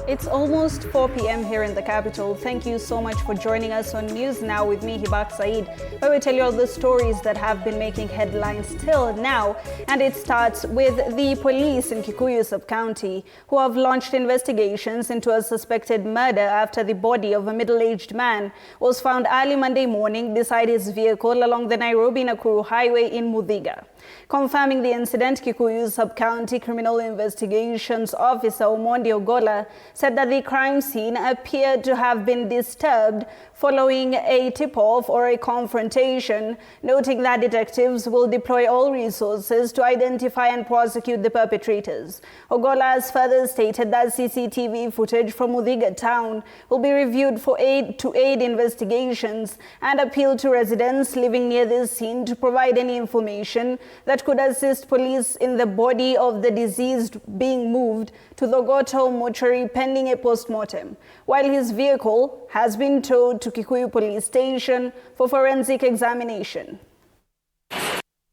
It's almost 4 p.m. here in the capital. Thank you so much for joining us on News Now with me, Hibaq Said, where we tell you all the stories that have been making headlines till now. And it starts with the police in Kikuyu Sub-County, who have launched investigations into a suspected murder after the body of a middle-aged man was found early Monday morning beside his vehicle along the Nairobi-Nakuru Highway in Muthiga. Confirming the incident, Kikuyu Sub-County Criminal Investigations Officer Omondi Ogola said that the crime scene appeared to have been disturbed following a tip-off or a confrontation, noting that detectives will deploy all resources to identify and prosecute the perpetrators. Ogola has further stated that CCTV footage from Muthiga town will be reviewed to aid investigations and appeal to residents living near this scene to provide any information that could assist police in the body of the deceased being moved to the Goto mortuary pending a post-mortem, while his vehicle has been towed to Kikuyu Police Station for forensic examination.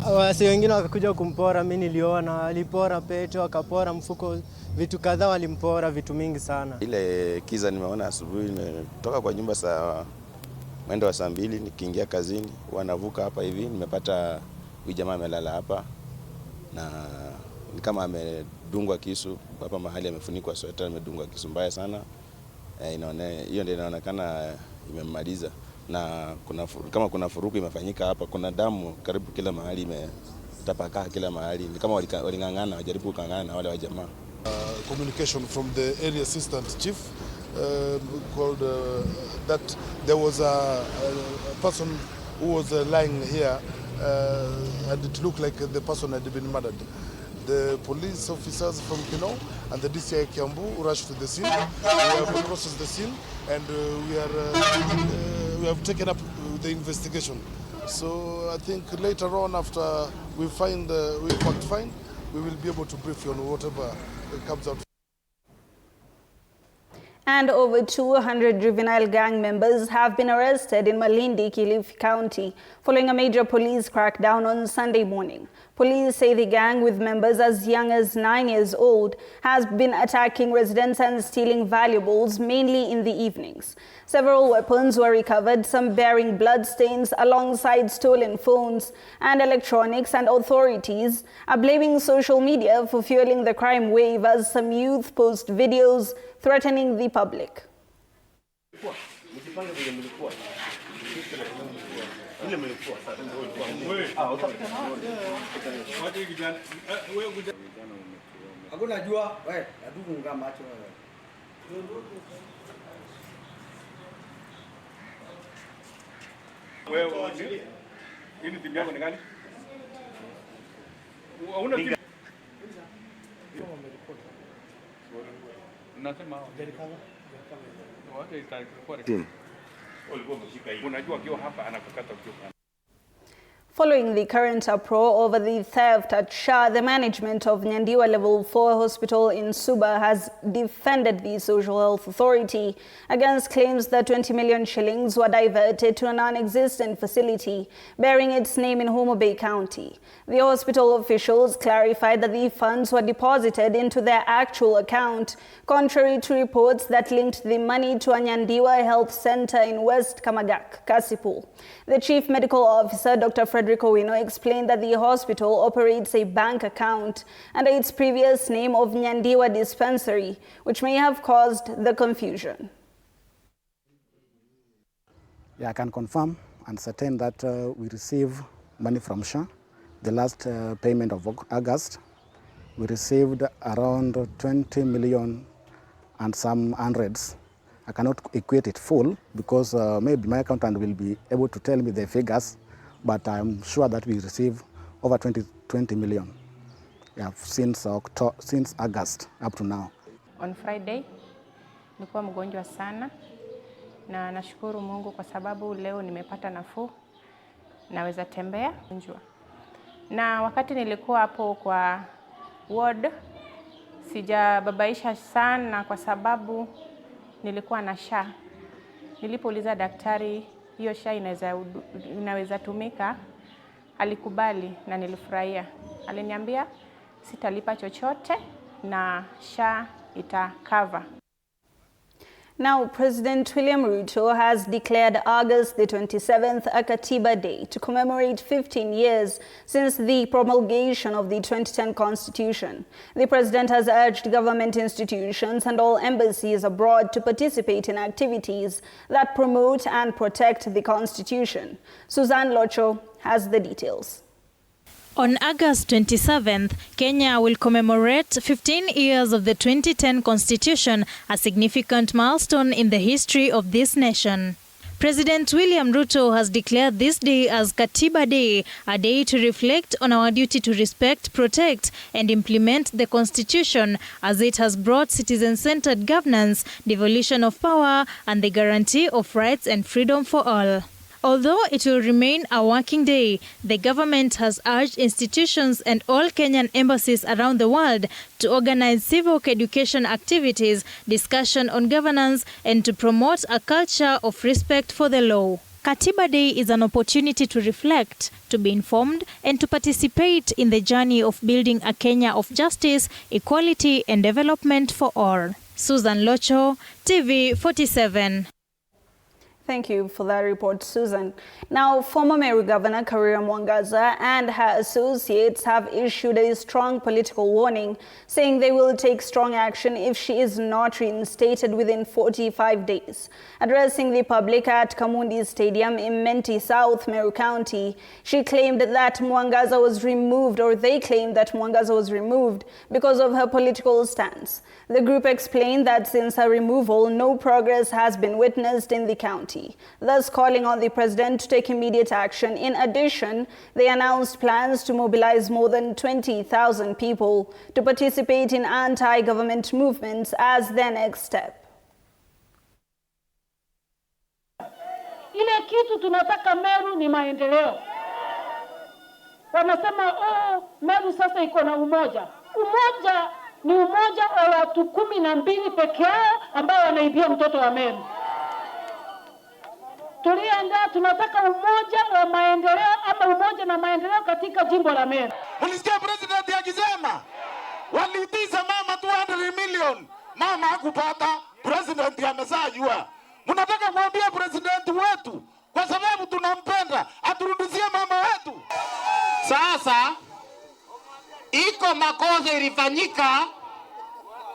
Wasi wengine wakakuja kumpora, mimi niliona walipora pete, wakapora mfuko, vitu kadhaa walimpora, vitu mingi sana. Ile kiza nimeona asubuhi, nimetoka kwa nyumba saa mwendo wa saa 2 nikiingia kazini, wanavuka hapa hivi nimepata huyu jamaa amelala hapa na ni kama amedungwa kisu hapa mahali, amefunikwa sweta, amedungwa kisu mbaya sana. Hiyo ndio inaonekana imemmaliza, na kama kuna furuku imefanyika hapa, kuna damu karibu kila mahali, imetapakaa kila mahali, ni kama walingangana, wajaribu kungangana na wale wa jamaa. Communication from the area assistant chief called that there was a person who was lying here and it looked like the person had been murdered. The police officers from Kino and the DCI Kiambu rushed to the scene. We have processed the scene and we have taken up the investigation. So I think later on, after we find we will be able to brief you on whatever comes out. And over 200 juvenile gang members have been arrested in Malindi, Kilifi County, following a major police crackdown on Sunday morning. Police say the gang, with members as young as 9 years old, has been attacking residents and stealing valuables, mainly in the evenings. Several weapons were recovered, some bearing bloodstains alongside stolen phones and electronics, and authorities are blaming social media for fueling the crime wave as some youth post videos threatening the public. Following the current uproar over the theft at Shah, the management of Nyandiwa Level 4 Hospital in Suba has defended the Social Health Authority against claims that 20 million shillings were diverted to a non-existent facility bearing its name in Homa Bay County. The hospital officials clarified that the funds were deposited into their actual account, contrary to reports that linked the money to a Nyandiwa Health Center in West Kamagak, Kasipul. The Chief Medical Officer, Dr. Frederick Owino, explained that the hospital operates a bank account under its previous name of Nyandiwa Dispensary, which may have caused the confusion. Yeah, I can confirm and certain that we receive money from Shah. The last payment of August, we received around 20 million and some hundreds. I cannot equate it full because maybe my accountant will be able to tell me the figures, but I'm sure that we receive over 20 million since August up to now. On Friday, nilikuwa mgonjwa sana na nashukuru Mungu kwa sababu leo nimepata nafuu, naweza tembea njua. Na wakati nilikuwa hapo kwa ward, sijababaisha sana kwa sababu nilikuwa na Shah. Nilipouliza daktari hiyo Shah inaweza tumika, alikubali na nilifurahia. Aliniambia sitalipa chochote na Shah ita cover. Now, President William Ruto has declared August the 27th a Katiba Day to commemorate 15 years since the promulgation of the 2010 Constitution. The president has urged government institutions and all embassies abroad to participate in activities that promote and protect the Constitution. Suzanne Locho has the details. On August 27th, Kenya will commemorate 15 years of the 2010 Constitution, a significant milestone in the history of this nation. President William Ruto has declared this day as Katiba Day, a day to reflect on our duty to respect, protect, and implement the Constitution as it has brought citizen-centered governance, devolution of power, and the guarantee of rights and freedom for all. Although it will remain a working day, the government has urged institutions and all Kenyan embassies around the world to organize civic education activities, discussion on governance, and to promote a culture of respect for the law. Katiba Day is an opportunity to reflect, to be informed, and to participate in the journey of building a Kenya of justice, equality, and development for all. Susan Locho, TV47. Thank you for that report, Susan. Now, former Meru Governor Karira Mwangaza and her associates have issued a strong political warning, saying they will take strong action if she is not reinstated within 45 days. Addressing the public at Kamundi Stadium in Menti South, Meru County, she claimed that Mwangaza was removed, or they claimed that Mwangaza was removed because of her political stance. The group explained that since her removal, no progress has been witnessed in the county, thus calling on the president to take immediate action. In addition, they announced plans to mobilize more than 20,000 people to participate in anti-government movements as their next step. Ile kitu tunataka Meru ni maendeleo. Wanasema Meru sasa iko na umoja. Umoja ni umoja wa watu 12 peke yao ambao wanaibia mtoto wa Meru. Tuliandaa tunataka umoja wa maendeleo ama umoja na maendeleo katika jimbo la Meru. Mlisikia president akisema waliitiza mama 200 million. Mama hakupata, president amesajua. Mnataka kuambia president wetu kwa sababu tunampenda aturudishie mama wetu. Sasa iko makosa ilifanyika,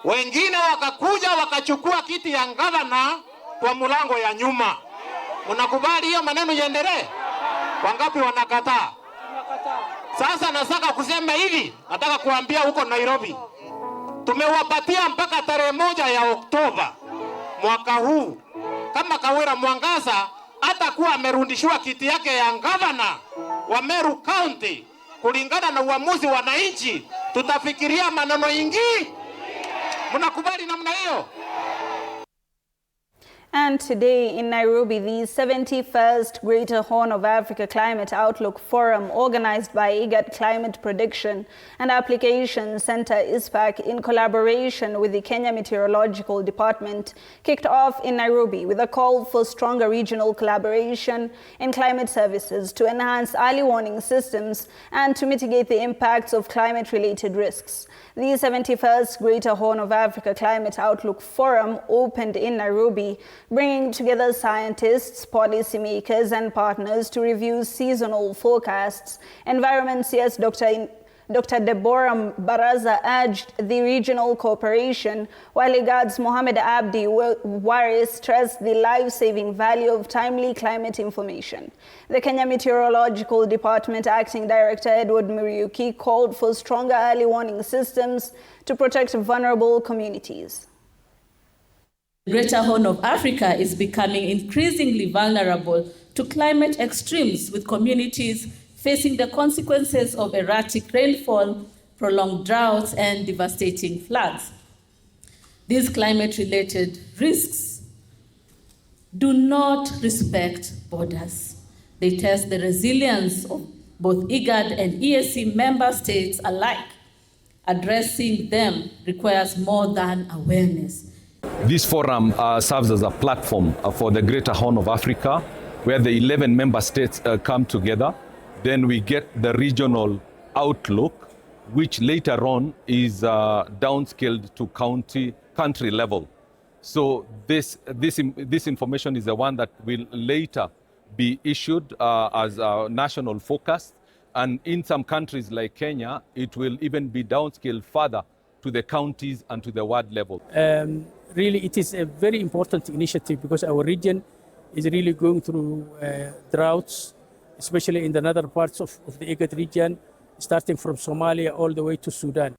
wengine wakakuja wakachukua kiti ya gavana kwa mlango ya nyuma. Unakubali hiyo maneno yaendelee? Wangapi wanakataa? Sasa nataka kusema hivi, nataka kuambia huko Nairobi, tumewapatia mpaka tarehe 1 ya Oktoba mwaka huu. Kama Karira Mwangaza atakuwa amerudishiwa kiti yake ya gavana wa Meru County kulingana na uamuzi wa wananchi, tutafikiria maneno ingi. Mnakubali namna hiyo? And today in Nairobi, the 71st Greater Horn of Africa Climate Outlook Forum, organized by IGAD Climate Prediction and Application Center ISPAC in collaboration with the Kenya Meteorological Department, kicked off in Nairobi with a call for stronger regional collaboration in climate services to enhance early warning systems and to mitigate the impacts of climate-related risks. The 71st Greater Horn of Africa Climate Outlook Forum opened in Nairobi, bringing together scientists, policymakers, and partners to review seasonal forecasts. Environment CS Dr. Deborah Baraza urged the regional cooperation, while IGAD's Mohamed Abdi Wari stressed the life-saving value of timely climate information. The Kenya Meteorological Department Acting Director Edward Muriuki called for stronger early warning systems to protect vulnerable communities. The Greater Horn of Africa is becoming increasingly vulnerable to climate extremes, with communities facing the consequences of erratic rainfall, prolonged droughts, and devastating floods. These climate-related risks do not respect borders. They test the resilience of both IGAD and EAC member states alike. Addressing them requires more than awareness. This forum serves as a platform for the Greater Horn of Africa, where the 11 member states come together. Then we get the regional outlook, which later on is downscaled to country level. So this information is the one that will later be issued as a national focus. And in some countries like Kenya, it will even be downscaled further to the counties and to the ward level. Really, it is a very important initiative because our region is really going through droughts, especially in the northern parts of the IGAD region, starting from Somalia all the way to Sudan.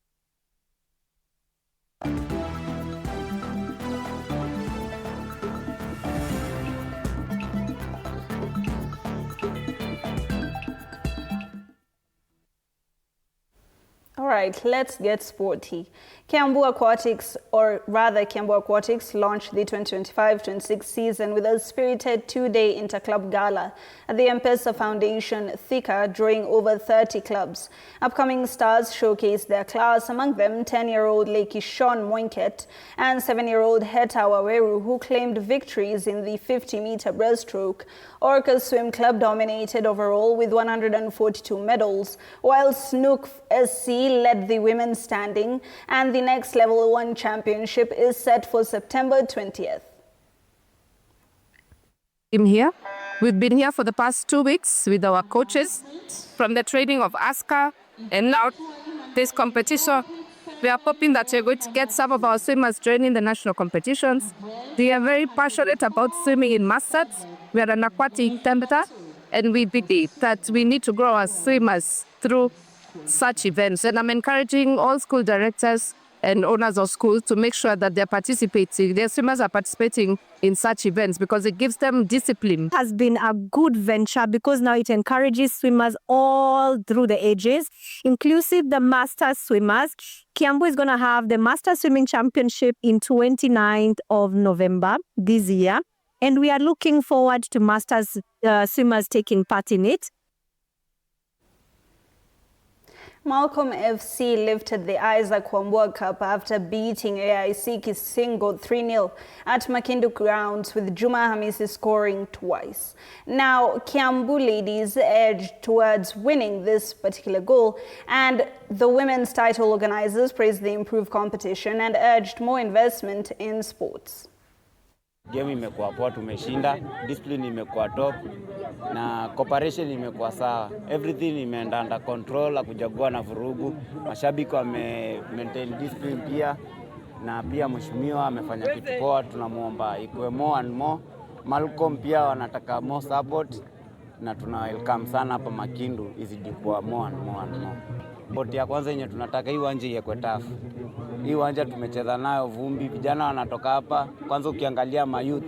All right, let's get sporty. Kiambu Aquatics, or rather Kiambu Aquatics, launched the 2025-26 season with a spirited two-day interclub gala at the M-Pesa Foundation Thika, drawing over 30 clubs. Upcoming stars showcased their class, among them 10-year-old Leki Sean Moinket and 7-year-old Heta Waweru, who claimed victories in the 50-meter breaststroke. Orca Swim Club dominated overall with 142 medals, while Snook SC led the women's standing, and the next Level 1 championship is set for September 20th. We've been here for the past 2 weeks with our coaches from the training of ASCA, and now this competition. We are hoping that we're going to get some of our swimmers joining the national competitions. We are very passionate about swimming in masters. We are an aquatic temperature, and we believe that we need to grow our swimmers through such events. And I'm encouraging all school directors and owners of schools to make sure that they're participating, their swimmers are participating in such events because it gives them discipline. It has been a good venture because now it encourages swimmers all through the ages, inclusive the master swimmers. Kiambu is going to have the Master Swimming Championship in 29th of November this year, and we are looking forward to masters swimmers taking part in it. Malcolm FC lifted the Isaac Wambua Cup after beating AIC Kisingo 3-0 at Makindu grounds, with Juma Hamisi scoring twice. Now, Kiambu ladies edged towards winning this particular goal, and the women's title organizers praised the improved competition and urged more investment in sports. Game imekuwa poa, tumeshinda, discipline imekuwa top na cooperation imekuwa sawa. Everything imeenda under control, hakujagua na vurugu. Mashabiki wame maintain discipline pia, na pia mheshimiwa amefanya kitu poa, tunamuomba ikuwe more and more. Malcolm pia wanataka more support na tuna welcome sana hapa Makindu izidi kuwa more and more and more. Boti ya kwanza yenye tunataka hii uwanja iwekwe tafu. Hii uwanja tumecheza nayo vumbi, vijana wanatoka hapa. Kwanza ukiangalia mayouth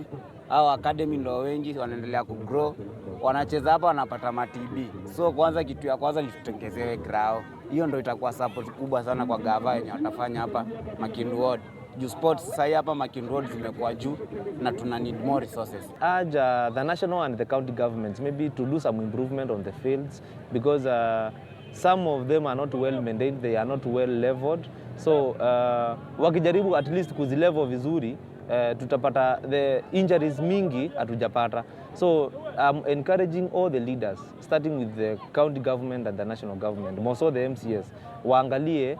au academy ndio wengi wanaendelea kugrow, wanacheza hapa wanapata matibi. So kwanza kitu ya kwanza ni tutengezewe grao. Hiyo ndio itakuwa support kubwa sana kwa gava yenye watafanya hapa Makindu Ward. Juu sports sasa hapa Makindu Ward zimekuwa juu na tuna need more resources. Urge the national and the county governments maybe to do some improvement on the fields, because some of them are not well maintained, they are not well leveled. So wakijaribu at least kuzilevel vizuri, tutapata the injuries mingi hatujapata. So I'm encouraging all the leaders, starting with the county government and the national government, more so the MCS, waangalie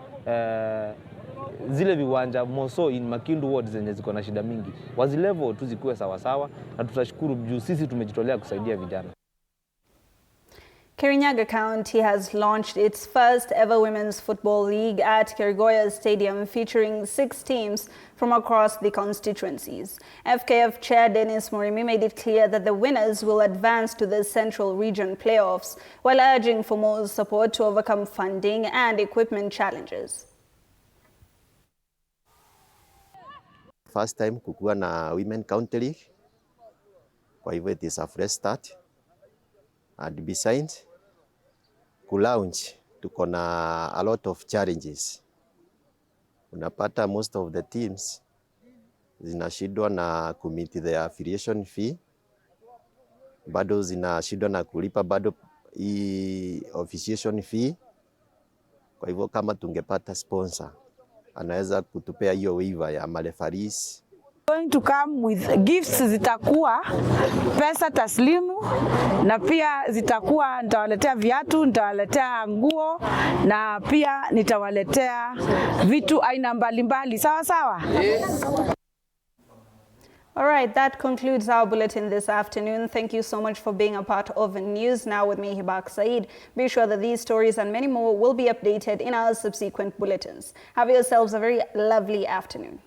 zile viwanja more so in Makindu Ward zenye ziko na shida mingi, wazilevel tu zikuwe sawa sawa, na tutashukuru juu sisi tumejitolea kusaidia vijana. Kirinyaga County has launched its first ever women's football league at Kerigoya Stadium, featuring 6 teams from across the constituencies. FKF Chair Dennis Morimi made it clear that the winners will advance to the Central Region playoffs, while urging for more support to overcome funding and equipment challenges. First time kukuwa na Women County League, kwa hivyo it is a fresh start. And besides, kulaunch tuko na a lot of challenges. Unapata most of the teams zinashindwa na kumit the affiliation fee, bado zinashindwa na kulipa bado hii officiation fee. Kwa hivyo kama tungepata sponsor anaweza kutupea hiyo waiver ya marefaris. Going to come with gifts, zitakuwa pesa taslimu, na pia zitakuwa nitawaletea viatu, nitawaletea nguo, na pia nitawaletea vitu aina mbalimbali. Sawa sawa? All right, that concludes our bulletin this afternoon. Thank you so much for being a part of News Now with me, Hibaq Saeed. Be sure that these stories and many more will be updated in our subsequent bulletins. Have yourselves a very lovely afternoon.